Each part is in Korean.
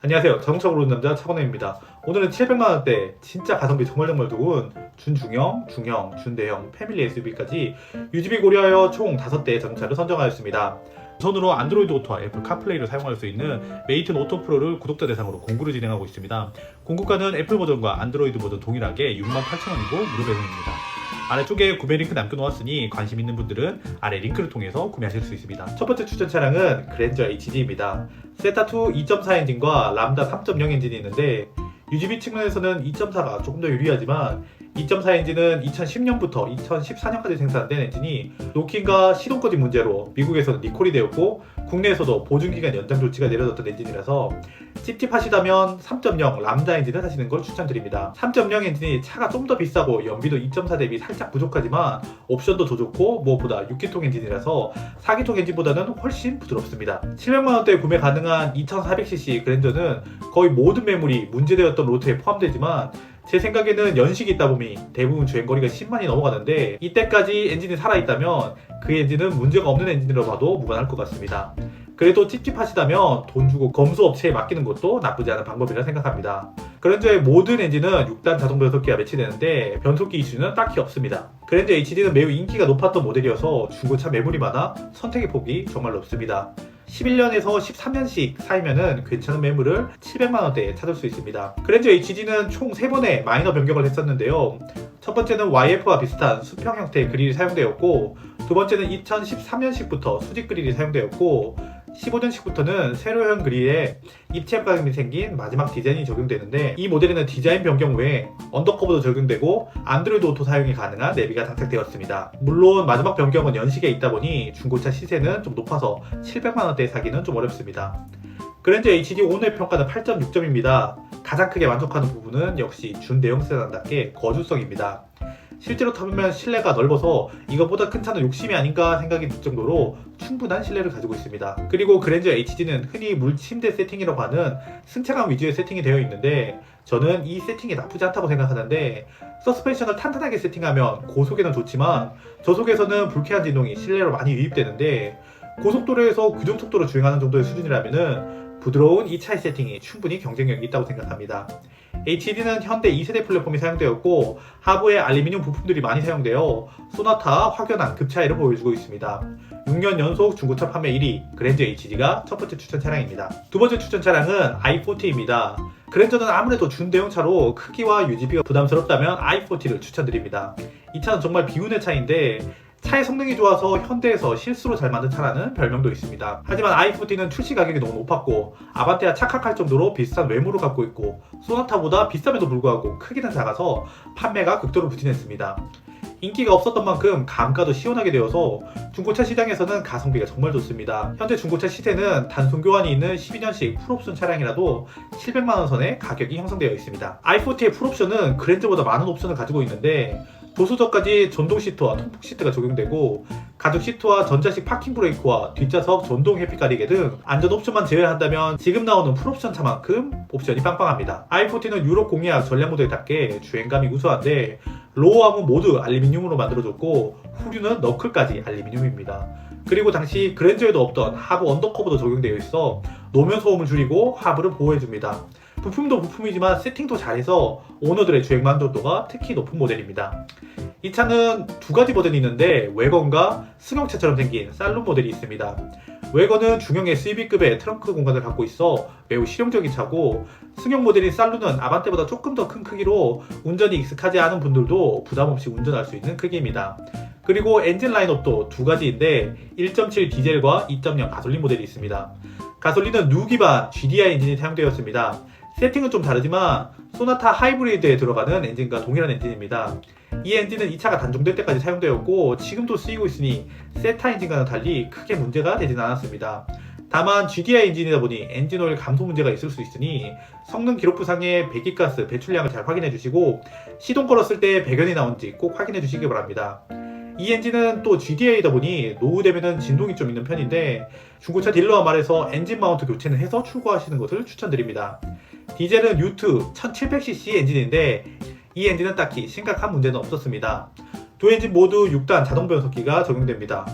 안녕하세요. 자동차 고르는 남자 차건혜입니다. 오늘은 700만원대 진짜 가성비 정말 좋은 준중형, 중형, 준대형, 패밀리 SUV까지 유지비 고려하여 총 5대의 자동차를 선정하였습니다. 우선으로 안드로이드 오토와 애플 카플레이를 사용할 수 있는 메이튼 오토 프로를 구독자 대상으로 공구를 진행하고 있습니다. 공구가는 애플 버전과 안드로이드 버전 동일하게 68,000원이고 무료 배송입니다. 아래쪽에 구매 링크 남겨놓았으니 관심 있는 분들은 아래 링크를 통해서 구매하실 수 있습니다. 첫 번째 추천 차량은 그랜저 HG입니다. 세타2 2.4 엔진과 람다 3.0 엔진이 있는데 유지비 측면에서는 2.4가 조금 더 유리하지만 2.4 엔진은 2010년부터 2014년까지 생산된 엔진이 노킹과 시동 꺼짐 문제로 미국에서는 리콜이 되었고 국내에서도 보증기간 연장 조치가 내려졌던 엔진이라서 찝찝하시다면 3.0 람다 엔진을 사시는 걸 추천드립니다. 3.0 엔진이 차가 좀 더 비싸고 연비도 2.4 대비 살짝 부족하지만 옵션도 더 좋고 무엇보다 6기통 엔진이라서 4기통 엔진보다는 훨씬 부드럽습니다. 700만원대에 구매 가능한 2400cc 그랜저는 거의 모든 매물이 문제되었던 로트에 포함되지만 제 생각에는 연식이 있다 보니 대부분 주행거리가 10만이 넘어가는데 이때까지 엔진이 살아있다면 그 엔진은 문제가 없는 엔진으로 봐도 무관할 것 같습니다. 그래도 찝찝하시다면 돈 주고 검수업체에 맡기는 것도 나쁘지 않은 방법이라 생각합니다. 그랜저의 모든 엔진은 6단 자동 변속기가 매치되는데 변속기 이슈는 딱히 없습니다. 그랜저 HD는 매우 인기가 높았던 모델이어서 중고차 매물이 많아 선택의 폭이 정말 넓습니다. 11년에서 13년씩 사이면은 괜찮은 매물을 700만원대에 찾을 수 있습니다. 그랜저 HG는 총 3번의 마이너 변경을 했었는데요. 첫 번째는 YF와 비슷한 수평 형태의 그릴이 사용되었고 두 번째는 2013년식부터 수직 그릴이 사용되었고 15년식부터는 세로형 그릴에 입체감이 생긴 마지막 디자인이 적용되는데 이 모델에는 디자인 변경 외에 언더커버도 적용되고 안드로이드 오토 사용이 가능한 내비가 장착되었습니다. 물론 마지막 변경은 연식에 있다 보니 중고차 시세는 좀 높아서 700만원대에 사기는 좀 어렵습니다. 그랜저 HG 오늘 평가는 8.6점입니다. 가장 크게 만족하는 부분은 역시 준대형 세단답게 거주성입니다. 실제로 타보면 실내가 넓어서 이것보다 큰 차는 욕심이 아닌가 생각이 들 정도로 충분한 실내를 가지고 있습니다. 그리고 그랜저 HG는 흔히 물침대 세팅이라고 하는 승차감 위주의 세팅이 되어 있는데 저는 이 세팅이 나쁘지 않다고 생각하는데 서스펜션을 탄탄하게 세팅하면 고속에는 좋지만 저속에서는 불쾌한 진동이 실내로 많이 유입되는데 고속도로에서 규정 속도로 주행하는 정도의 수준이라면은 부드러운 이 차의 세팅이 충분히 경쟁력이 있다고 생각합니다. HD는 현대 2세대 플랫폼이 사용되었고 하부에 알루미늄 부품들이 많이 사용되어 소나타 확연한 급차이를 보여주고 있습니다. 6년 연속 중고차 판매 1위 그랜저 HG가 첫 번째 추천 차량입니다. 두 번째 추천 차량은 i40입니다. 그랜저는 아무래도 준대형차로 크기와 유지비가 부담스럽다면 i40를 추천드립니다. 이 차는 정말 비운의 차인데 차의 성능이 좋아서 현대에서 실수로 잘 만든 차라는 별명도 있습니다. 하지만 i40는 출시 가격이 너무 높았고 아반떼와 착각할 정도로 비싼 외모를 갖고 있고 소나타보다 비쌈에도 불구하고 크기는 작아서 판매가 극도로 부진했습니다. 인기가 없었던 만큼 감가도 시원하게 되어서 중고차 시장에서는 가성비가 정말 좋습니다. 현재 중고차 시세는 단순 교환이 있는 12년식 풀옵션 차량이라도 700만원 선에 가격이 형성되어 있습니다. i40의 풀옵션은 그랜저보다 많은 옵션을 가지고 있는데 조수석까지 전동 시트와 통풍 시트가 적용되고 가죽 시트와 전자식 파킹 브레이크와 뒷좌석 전동 회피 가리개 등 안전 옵션만 제외한다면 지금 나오는 풀옵션 차만큼 옵션이 빵빵합니다. i40는 유럽 공약 전략 모델답게 주행감이 우수한데 로어암은 모두 알루미늄으로 만들어졌고 후륜은 너클까지 알루미늄입니다. 그리고 당시 그랜저에도 없던 하부 언더커버도 적용되어 있어 노면 소음을 줄이고 하부를 보호해줍니다. 부품도 부품이지만 세팅도 잘해서 오너들의 주행 만족도가 특히 높은 모델입니다. 이 차는 두 가지 버전이 있는데 외건과 승용차처럼 생긴 살룸 모델이 있습니다. 외건은 중형 SUV급의 트렁크 공간을 갖고 있어 매우 실용적인 차고 승용 모델인 살룸은 아반떼보다 조금 더 큰 크기로 운전이 익숙하지 않은 분들도 부담없이 운전할 수 있는 크기입니다. 그리고 엔진 라인업도 두 가지인데 1.7 디젤과 2.0 가솔린 모델이 있습니다. 가솔린은 누 기반 GDI 엔진이 사용되었습니다. 세팅은 좀 다르지만 소나타 하이브리드에 들어가는 엔진과 동일한 엔진입니다. 이 엔진은 이 차가 단종될 때까지 사용되었고 지금도 쓰이고 있으니 세타 엔진과는 달리 크게 문제가 되진 않았습니다. 다만 GDI 엔진이다 보니 엔진오일 감소 문제가 있을 수 있으니 성능 기록부상의 배기가스 배출량을 잘 확인해 주시고 시동 걸었을 때 배견이 나온지 꼭 확인해 주시기 바랍니다. 이 엔진은 또 GDI이다 보니 노후되면 진동이 좀 있는 편인데 중고차 딜러와 말해서 엔진 마운트 교체는 해서 출고하시는 것을 추천드립니다. 디젤은 U2 1700cc 엔진인데 이 엔진은 딱히 심각한 문제는 없었습니다. 두 엔진 모두 6단 자동 변속기가 적용됩니다.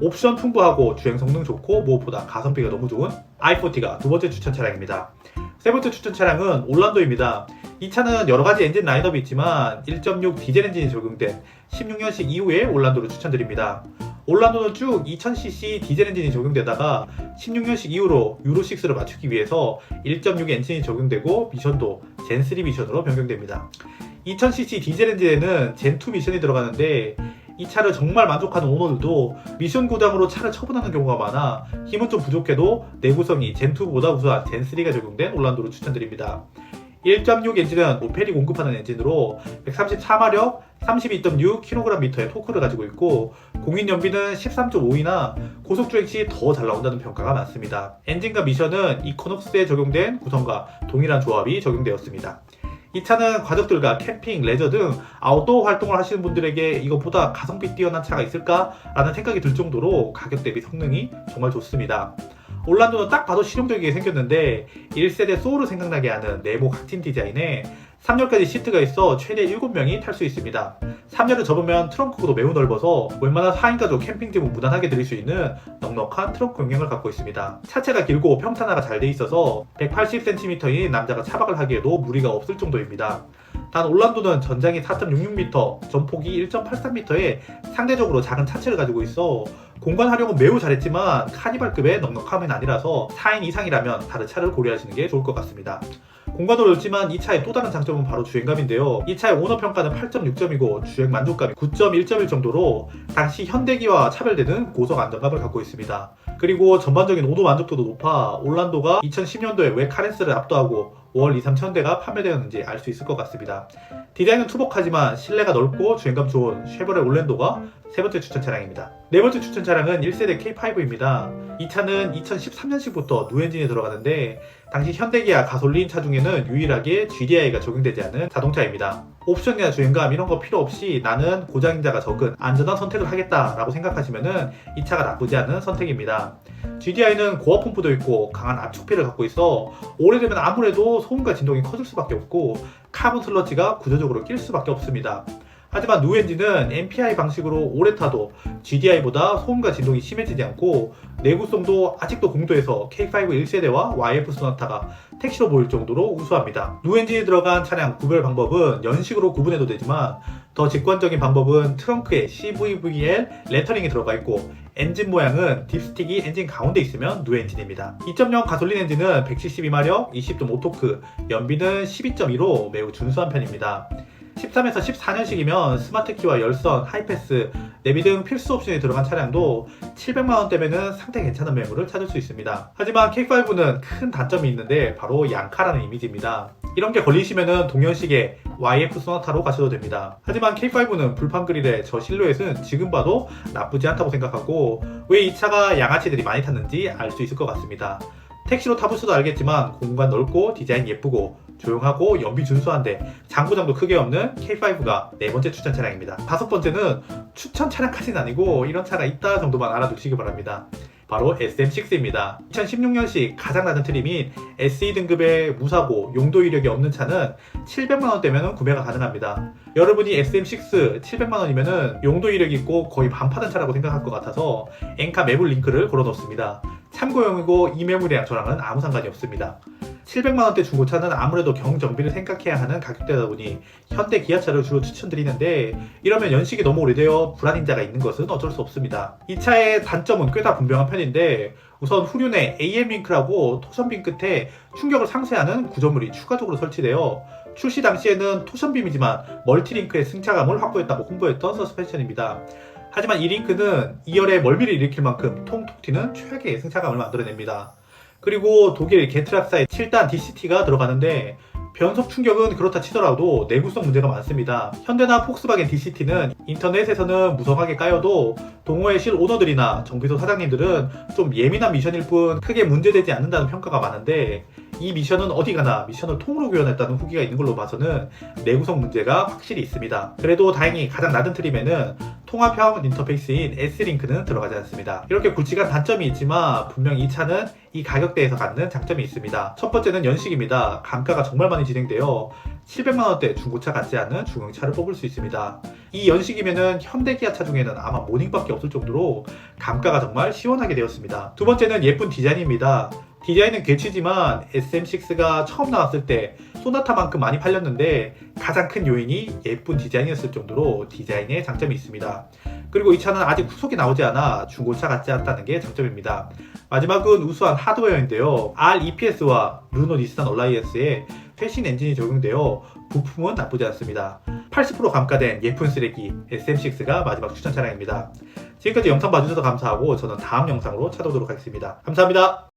옵션 풍부하고 주행 성능 좋고 무엇보다 가성비가 너무 좋은 i40가 두 번째 추천 차량입니다. 세 번째 추천 차량은 올란도입니다. 이 차는 여러가지 엔진 라인업이 있지만 1.6 디젤 엔진이 적용된 16년식 이후의 올란도를 추천드립니다. 올란도는 쭉 2000cc 디젤 엔진이 적용되다가 16년식 이후로 유로6를 맞추기 위해서 1.6 엔진이 적용되고 미션도 젠3 미션으로 변경됩니다. 2000cc 디젤 엔진에는 젠2 미션이 들어가는데 이 차를 정말 만족하는 오너들도 미션 고장으로 차를 처분하는 경우가 많아 힘은 좀 부족해도 내구성이 젠2보다 우수한 젠3가 적용된 올란도를 추천드립니다. 1.6 엔진은 오펠이 공급하는 엔진으로 134마력 32.6kgm의 토크를 가지고 있고 공인 연비는 13.5이나 고속주행 시 더 잘 나온다는 평가가 많습니다. 엔진과 미션은 이코녹스에 적용된 구성과 동일한 조합이 적용되었습니다. 이 차는 가족들과 캠핑, 레저 등 아웃도어 활동을 하시는 분들에게 이것보다 가성비 뛰어난 차가 있을까? 라는 생각이 들 정도로 가격 대비 성능이 정말 좋습니다. 올란도는 딱 봐도 실용적이게 생겼는데 1세대 소울을 생각나게 하는 네모 각진 디자인에 3열까지 시트가 있어 최대 7명이 탈 수 있습니다. 3열을 접으면 트렁크도 매우 넓어서 웬만한 4인 가족 캠핑집은 무난하게 들일 수 있는 넉넉한 트렁크 용량을 갖고 있습니다. 차체가 길고 평탄화가 잘 돼 있어서 180cm인 남자가 차박을 하기에도 무리가 없을 정도입니다. 단 올란도는 전장이 4.66m, 전폭이 1.83m의 상대적으로 작은 차체를 가지고 있어 공간 활용은 매우 잘했지만 카니발급의 넉넉함은 아니라서 4인 이상이라면 다른 차를 고려하시는 게 좋을 것 같습니다. 공간도 넓지만 이 차의 또 다른 장점은 바로 주행감인데요. 이 차의 오너 평가는 8.6점이고 주행 만족감이 9.1점일 정도로 당시 현대기와 차별되는 고속 안정감을 갖고 있습니다. 그리고 전반적인 오너 만족도도 높아 올란도가 2010년도에 왜 카렌스를 압도하고 5월 2, 3천대가 판매되었는지 알 수 있을 것 같습니다. 디자인은 투박하지만 실내가 넓고 주행감 좋은 쉐보레 올랜도가 세 번째 추천 차량입니다. 네 번째 추천 차량은 1세대 K5입니다. 이 차는 2013년식부터 누엔진이 들어가는데 당시 현대기아 가솔린 차 중에는 유일하게 GDI가 적용되지 않은 자동차입니다. 옵션이나 주행감 이런 거 필요 없이 나는 고장인자가 적은 안전한 선택을 하겠다라고 생각하시면은 이 차가 나쁘지 않은 선택입니다. GDI는 고압 펌프도 있고 강한 압축피를 갖고 있어 오래되면 아무래도 소음과 진동이 커질 수밖에 없고 카본 슬러지가 구조적으로 낄 수밖에 없습니다. 하지만 누엔진은 MPI 방식으로 오래 타도 GDI보다 소음과 진동이 심해지지 않고 내구성도 아직도 공도에서 K5 1세대와 YF 소나타가 택시로 보일 정도로 우수합니다. 누엔진이 들어간 차량 구별 방법은 연식으로 구분해도 되지만 더 직관적인 방법은 트렁크에 CVVL 레터링이 들어가 있고 엔진 모양은 딥스틱이 엔진 가운데 있으면 누엔진입니다. 2.0 가솔린 엔진은 172마력, 20.5토크, 연비는 12.2로 매우 준수한 편입니다. 13에서 14년식이면 스마트키와 열선, 하이패스, 내비 등 필수 옵션이 들어간 차량도 700만원대면은 상태 괜찮은 매물을 찾을 수 있습니다. 하지만 K5는 큰 단점이 있는데 바로 양카라는 이미지입니다. 이런 게 걸리시면은 동년식의 YF 소나타로 가셔도 됩니다. 하지만 K5는 불판 그릴의 저 실루엣은 지금 봐도 나쁘지 않다고 생각하고 왜 이 차가 양아치들이 많이 탔는지 알 수 있을 것 같습니다. 택시로 타보셔도 알겠지만 공간 넓고 디자인 예쁘고 조용하고 연비 준수한데 장고장도 크게 없는 K5가 네 번째 추천 차량입니다. 다섯 번째는 추천 차량까지는 아니고 이런 차가 있다 정도만 알아두시기 바랍니다. 바로 SM6입니다. 2016년식 가장 낮은 트림인 SE 등급의 무사고 용도 이력이 없는 차는 700만원대면 구매가 가능합니다. 여러분이 SM6 700만원이면 용도 이력이 있고 거의 반파된 차라고 생각할 것 같아서 엔카 매물 링크를 걸어놓습니다. 참고용이고 이 매물이랑 저랑은 아무 상관이 없습니다. 700만원대 중고차는 아무래도 경정비를 생각해야 하는 가격대다 보니 현대 기아차를 주로 추천드리는데 이러면 연식이 너무 오래되어 불안인자가 있는 것은 어쩔 수 없습니다. 이 차의 단점은 꽤 다 분명한 편인데 우선 후륜에 AM링크라고 토션빔 끝에 충격을 상쇄하는 구조물이 추가적으로 설치되어 출시 당시에는 토션빔이지만 멀티링크의 승차감을 확보했다고 홍보했던 서스펜션입니다. 하지만 이 링크는 2열에 멀미를 일으킬 만큼 통톡 튀는 최악의 승차감을 만들어냅니다. 그리고 독일 게트락사의 7단 DCT가 들어가는데 변속 충격은 그렇다 치더라도 내구성 문제가 많습니다. 현대나 폭스바겐 DCT는 인터넷에서는 무성하게 까여도 동호회 실 오너들이나 정비소 사장님들은 좀 예민한 미션일 뿐 크게 문제되지 않는다는 평가가 많은데 이 미션은 어디 가나 미션을 통으로 구현했다는 후기가 있는 걸로 봐서는 내구성 문제가 확실히 있습니다. 그래도 다행히 가장 낮은 트림에는 통합형 인터페이스인 S링크는 들어가지 않습니다. 이렇게 굵직한 단점이 있지만 분명 이 차는 이 가격대에서 갖는 장점이 있습니다. 첫 번째는 연식입니다. 감가가 정말 많이 진행되어 700만원대 중고차 같지 않은 중형차를 뽑을 수 있습니다. 이 연식이면은 현대 기아차 중에는 아마 모닝밖에 없을 정도로 감가가 정말 시원하게 되었습니다. 두 번째는 예쁜 디자인입니다. 디자인은 괴치지만 SM6가 처음 나왔을 때 소나타만큼 많이 팔렸는데 가장 큰 요인이 예쁜 디자인이었을 정도로 디자인에 장점이 있습니다. 그리고 이 차는 아직 후속이 나오지 않아 중고차 같지 않다는 게 장점입니다. 마지막은 우수한 하드웨어인데요. REPS와 르노 니산 얼라이언스의 최신 엔진이 적용되어 부품은 나쁘지 않습니다. 80% 감가된 예쁜 쓰레기 SM6가 마지막 추천 차량입니다. 지금까지 영상 봐주셔서 감사하고 저는 다음 영상으로 찾아오도록 하겠습니다. 감사합니다.